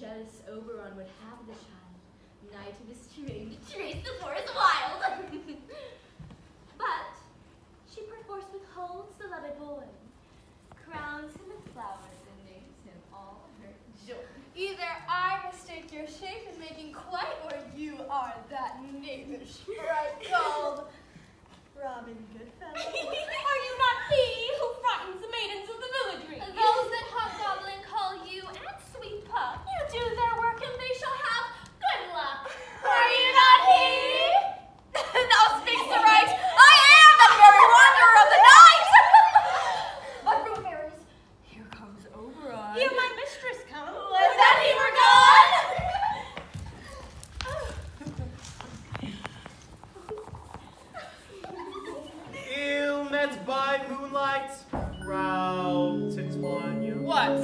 jealous Oberon would have the child, knight of his train to trace the forest wild. But she perforce withholds the loved boy, crowns him with flowers, and names him all her joy. Either I mistake your shape in making quite, or you are that knavish Sprite called Robin Goodfellow. Are you not he who frightens the maidens of the village? Those that hobgoblin call you and sweet pup, you do their work and they shall have good luck. Are you not he? Thou speaks the right. I am that very wanderer of the night. But from fairies, here comes Oberon. Hear my mistress come. Would that he were gone. Ill met by moonlight, proud Titania. What?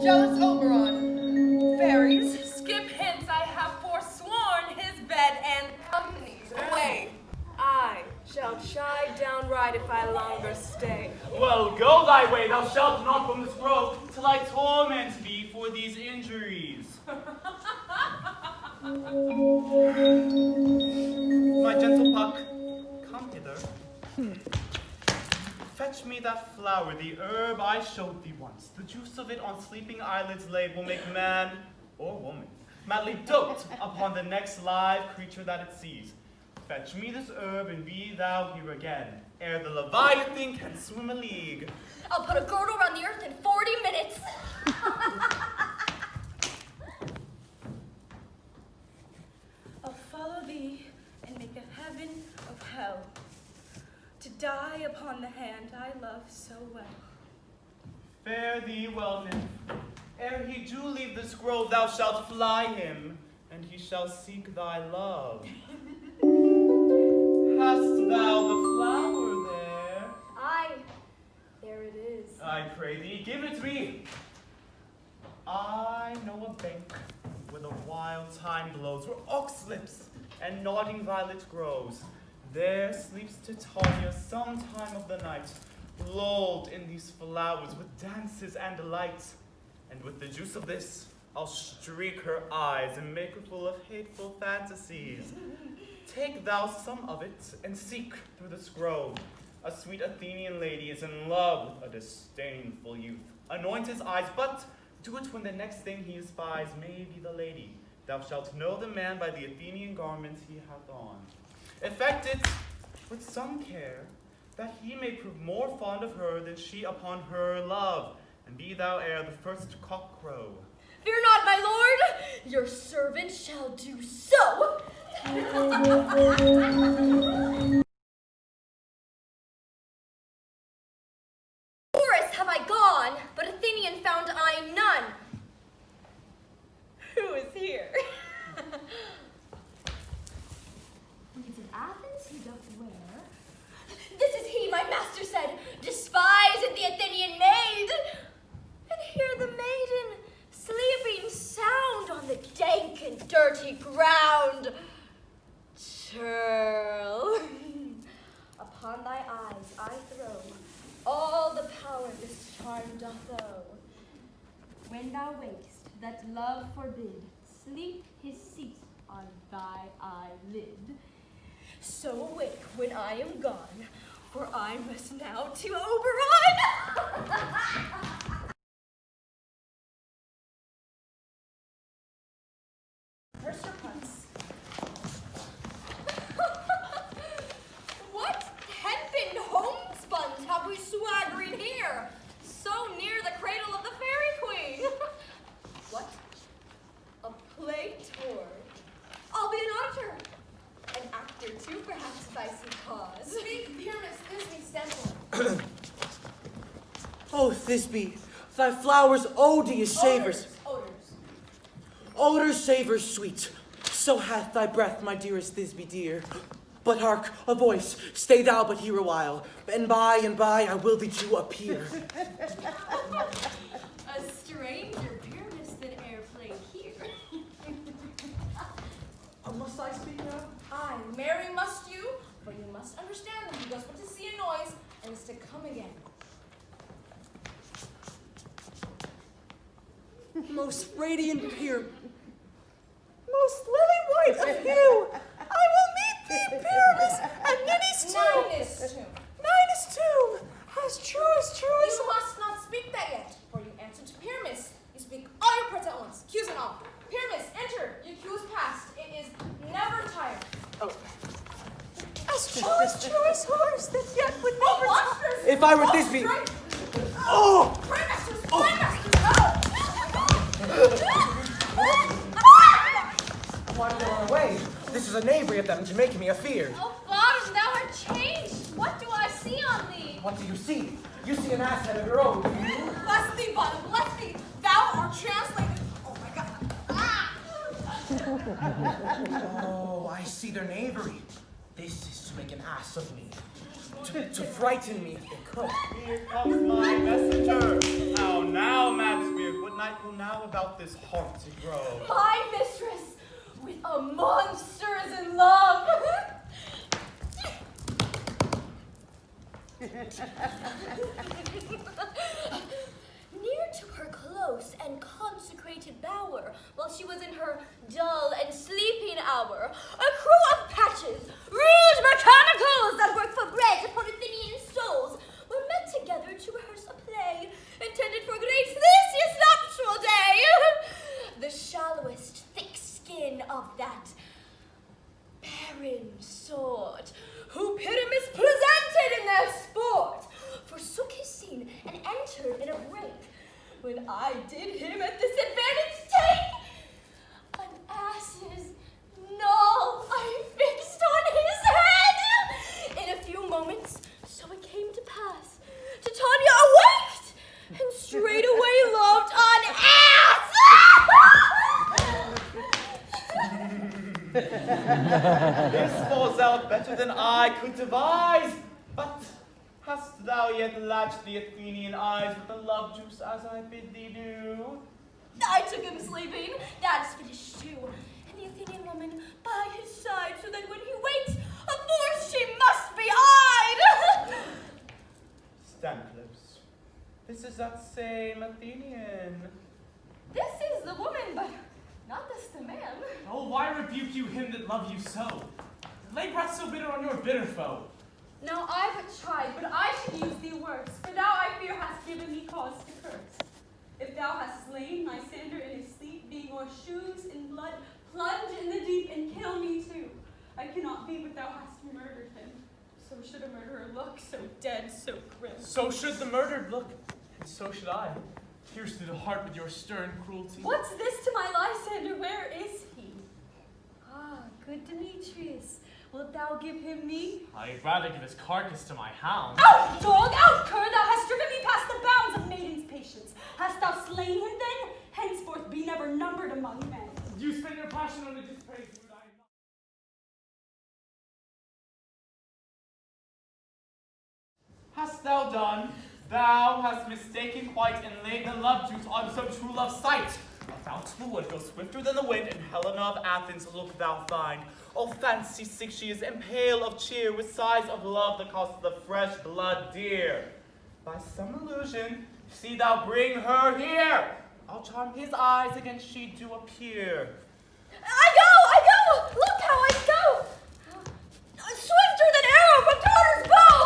Jealous Oberon. Fairies, skip hence, I have forsworn his bed and company. Away. I shall chide downright if I longer stay. Well, go thy way, thou shalt not from this grove, till I torment thee for these injuries. My gentle Puck, come hither. Fetch me that flower, the herb I showed thee once. The juice of it on sleeping eyelids laid will make man or woman madly dote upon the next live creature that it sees. Fetch me this herb, and be thou here again, ere the Leviathan can swim a league. I'll put a girdle around the earth in 40 minutes. I'll follow thee and make a heaven of hell, to die upon the hand I love so well. Fare thee well, nymph. Ere he do leave this grove, thou shalt fly him, and he shall seek thy love. Hast thou the flower there? Aye, there it is. I pray thee, give it me. I know a bank where the wild thyme blows, where ox lips and nodding violet grows. There sleeps Titania some time of the night, lulled in these flowers with dances and delight. And with the juice of this, I'll streak her eyes and make her full of hateful fantasies. Take thou some of it and seek through this grove. A sweet Athenian lady is in love with a disdainful youth. Anoint his eyes, but do it when the next thing he espies may be the lady. Thou shalt know the man by the Athenian garments he hath on. Effect it with some care, that he may prove more fond of her than she upon her love, and be thou ere the first cock crow. Fear not, my lord, your servant shall do so. Forest have I gone, but Athenian found I none. Who is here? Weeds of Athens he doth wear. This is he, my master said, despised the Athenian maid. And hear the maiden sleeping sound on the dank and dirty ground. Churl, upon thy eyes I throw all the power this charm doth owe. When thou wakest, that love forbid, sleep his seat on thy eyelid. So awake when I am gone, for I must now to Oberon. Where's your putts? What hempen homespuns have we swaggering here, so near the cradle of the fairy queen? What? A play tour? I'll be an auditor. An actor too, perhaps, if I see cause. Speak, dear Miss Thisbe Semple. Oh, Thisbe, thy flowers odious savors. Odors. Odors savors sweet. So hath thy breath, my dearest Thisbe dear. But hark, a voice, stay thou but here a while, and by I will thee to appear. A stranger pyramus than e'er played here. Must I speak now? Aye, marry must you, but you must understand that he goes but to see a noise, and is to come again. most radiant peer, most lily white of hue, I will meet thee, Pyramus, at Ninny's tomb. Ninus tomb, as true as You must not speak that yet, for you answer to Pyramus. You speak all your parts at once, cues and all. Pyramus, enter. Your cue is past. It is never tired. as choice horse that yet would never Monsters! If I were Thisbe. Oh! Premasters! I wanted to run away. This is a knavery of them to make me a fear. Oh, bottom, thou art changed. What do I see on thee? What do you see? You see an ass head of your own. Bless thee, bottom, bless thee. Thou art translated. Oh my God. Oh, I see their knavery. This is to make an ass of me. To frighten me if they could. Here comes my messenger. How now, mad spirit, what night will now about this heart to grow? My mistress with a monster is in love. Near to her close and consecrated bower, while she was in her dull and sleeping hour, a crew of patches, rude mechanicals that work for bread upon Athenian souls, were met together to rehearse a play intended for great Theseus' nuptial day. The shallowest thick skin of that barren sort, who Pyramus presented in their sport, forsook his scene and entered in a break. When I did him at this advantage take, an ass's knoll I fixed on his head. In a few moments, so it came to pass, Titania awaked and straightway loved an ass. This falls out better than I could devise. But hast thou yet latched the Athenian eyes with the love juice as I bid thee do? I took him sleeping, that's finished too, and the Athenian woman by his side, so that when he wakes, of course she must be eyed. Stand close. This is that same Athenian. This is the woman, but not this the man. Oh, why rebuke you him that love you so? Lay breath so bitter on your bitter foe. Now I but tried, but I should use thee worse, for thou I fear hast given me cause to curse. If thou hast slain Lysander in his sleep, being o'er shoes in blood, plunge in the deep and kill me too. I cannot be, but thou hast murdered him. So should a murderer look, so dead, so grim. So should the murdered look, and so should I. Pierce through the heart with your stern cruelty. What's this to my Lysander? Where is he? Ah, good Demetrius, wilt thou give him me? I'd rather give his carcass to my hound. Out, dog, out, cur! Thou hast driven me past the bounds of maiden's patience. Hast thou slain him then? Henceforth be never numbered among men. You spend your passion on the dispraised food I am not. Hast thou done? Thou hast mistaken quite and laid the love juice on some true love's sight. But thou to the wood go swifter than the wind, and Helena of Athens look thou find. Oh, fancy sick she is, and pale of cheer, with sighs of love that cost the fresh blood dear. By some illusion, see thou bring her here. I'll charm his eyes against she do appear. I go! Look how I go! Swifter than arrow from Tartar's bow!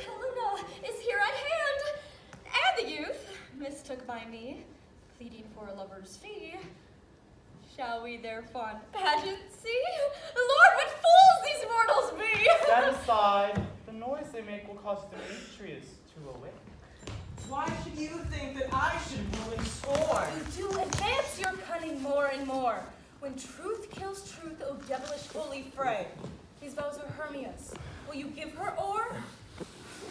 Helena is here at hand, and the youth mistook by me, pleading for a lover's fee. Shall we their fond pageant see? Lord, what fools these mortals be! Stand aside. The noise they make will cause Demetrius to awake. Why should you think that I should rule in scorn? You do advance your cunning more and more. When truth kills truth, O devilish holy fray. These vows are Hermia's. Will you give her or?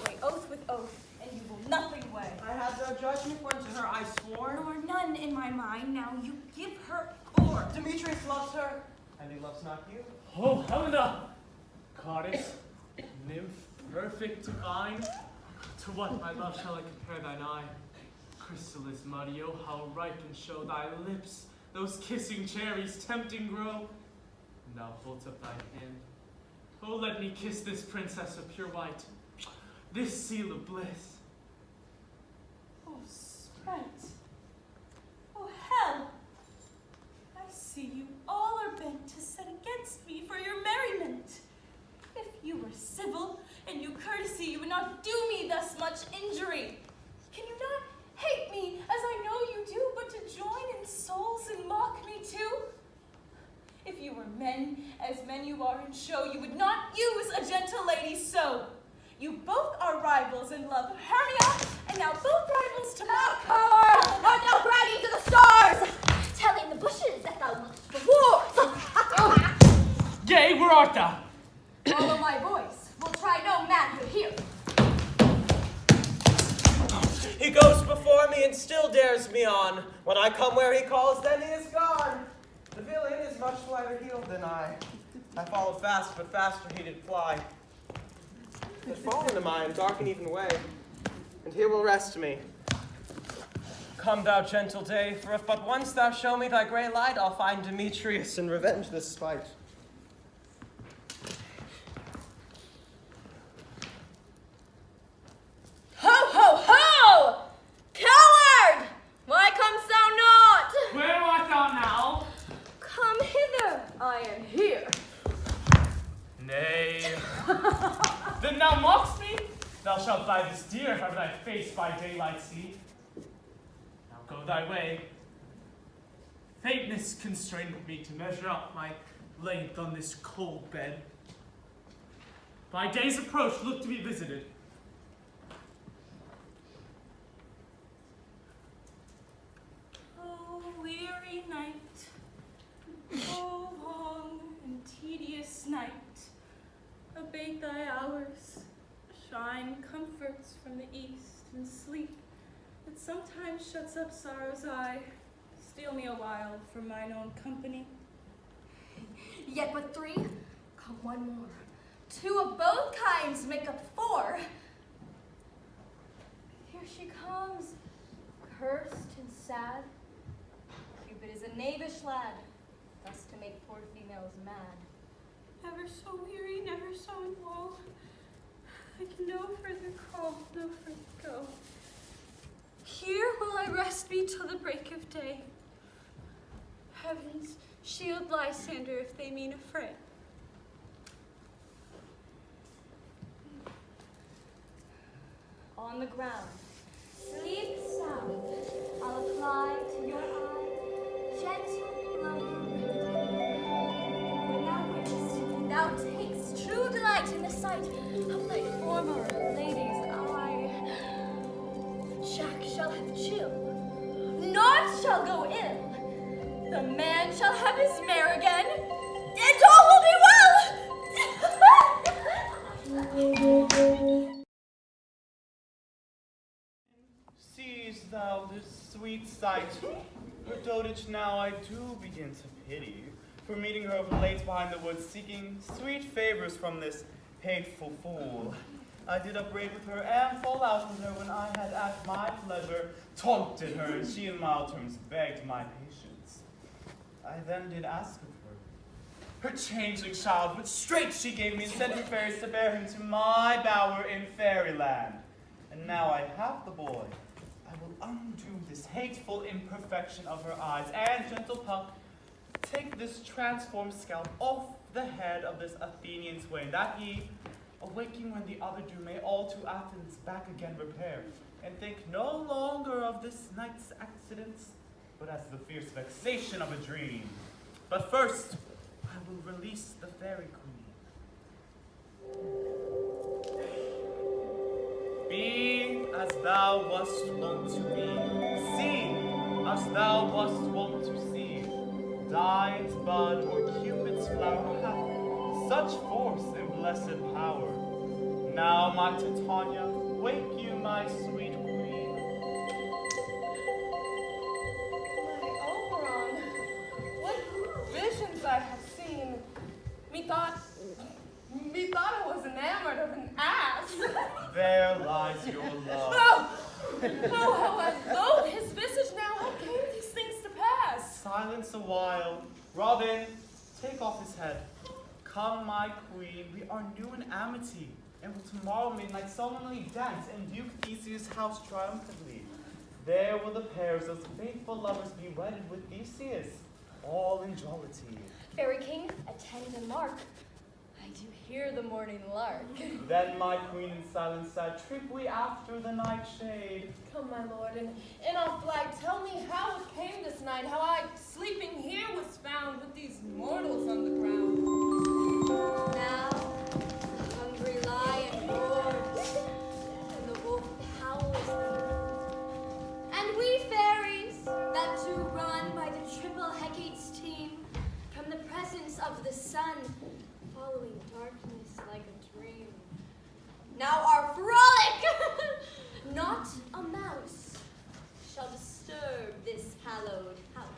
Weigh oath with oath, and you will nothing weigh. I have no judgment, for to her I swore. Nor none in my mind, now you give her or. Demetrius loves her, and he loves not you. Oh, Helena! Goddess, nymph, perfect, divine. To what, my love, shall I compare thine eye? Crystal is muddy, oh, how ripe and show thy lips. Those kissing cherries tempting grow. And thou holds up thy hand. Oh, let me kiss this princess of pure white, this seal of bliss. Oh, Sprite, you were men, as men you are in show, you would not use a gentle lady so. You both are rivals in love, Hermia, and now both rivals to Coward! Art thou bragging to the stars? Telling the bushes that thou lookst for wars. Yea, where art thou? Follow my voice. We'll try no manhood here. He goes before me and still dares me on. When I come where he calls, then he is gone. The villain is much lighter heeled than I. I followed fast, but faster he did fly. But fallen am I in dark and even way, and here will rest me. Come, thou gentle day, for if but once thou show me thy grey light, I'll find Demetrius and revenge this spite. Ho, ho, ho! Coward! Why comest thou not? Where art thou now? Come hither. I am here. Nay. Then thou mockst me? Thou shalt buy this dear if ever thy face by daylight see. Now go thy way. Faintness constrained me to measure up my length on this cold bed. By day's approach, look to be visited. Oh, weary night, oh, long and tedious night, abate thy hours, shine comforts from the east, and sleep that sometimes shuts up sorrow's eye, steal me a while from mine own company. Yet but three, come one more. Two of both kinds make up four. Here she comes, cursed and sad. Cupid is a knavish lad, thus to make poor females mad. Never so weary, never so in woe. I can no further call, no further go. Here will I rest me till the break of day. Heavens, shield Lysander if they mean a fray. On the ground, sleep sound. I'll apply to your eye gentle lover remedy. When thou wakest, thou takest true delight in the sight of thy former lady's eye. Jack shall have chill, naught shall go ill. The man shall have his mare again, and all will be well. Seest thou this sweet sight? Her dotage now I do begin to pity, for meeting her of late behind the woods, seeking sweet favors from this hateful fool. I did upbraid with her and fall out with her when I had at my pleasure taunted her, and she in mild terms begged my patience. I then did ask of her changeling child, which straight she gave me and sent her fairies to bear him to my bower in fairyland. And now I have the boy. I will undo this hateful imperfection of her eyes, and, gentle Puck, take this transformed scalp off the head of this Athenian swain, that he, awaking when the other do, may all to Athens back again repair, and think no longer of this night's accidents, but as the fierce vexation of a dream. But first, I will release the fairy queen. Be as thou wast wont to be, see as thou wast wont to see. Dian's bud or Cupid's flower hath such force and blessed power. Now, my Titania, wake you, my sweet queen. My Oberon, what visions I have seen. Methought I was enamored of an ass. There lies your love. Oh, how I loathe his visage now. How came these things to pass? Silence a while. Robin, take off his head. Come, my queen, we are new in amity, and will tomorrow midnight solemnly dance in Duke Theseus' house triumphantly. There will the pairs, those faithful lovers, be wedded with Theseus, all in jollity. Fairy king, attend and mark. I do hear the morning lark. Then, my queen, in silence sad, trip we after the nightshade. Come, my lord, and in all flight, tell me how it came this night, how I, sleeping here, was found with these mortals on the of the sun, following darkness like a dream. Now our frolic! Not a mouse shall disturb this hallowed house.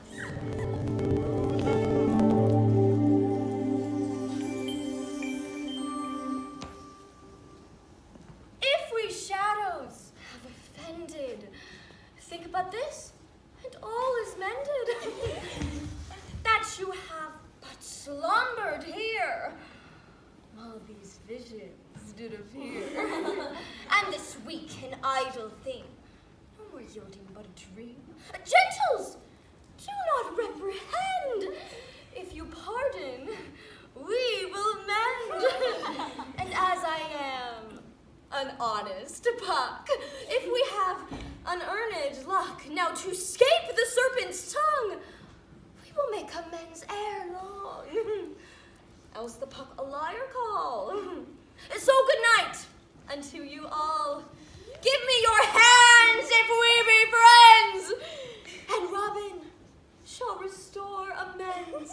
If we shadows have offended, think about this, and all is mended. That you have but slumbered here, while these visions did appear. And this weak and idle thing, no more yielding but a dream. Gentles, do not reprehend. If you pardon, we will mend. And as I am an honest puck, if we have unearned luck now to scape the serpent's tongue, we will make amends ere long. Else the puck a liar call. So good night unto you all. Give me your hands if we be friends, and Robin shall restore amends.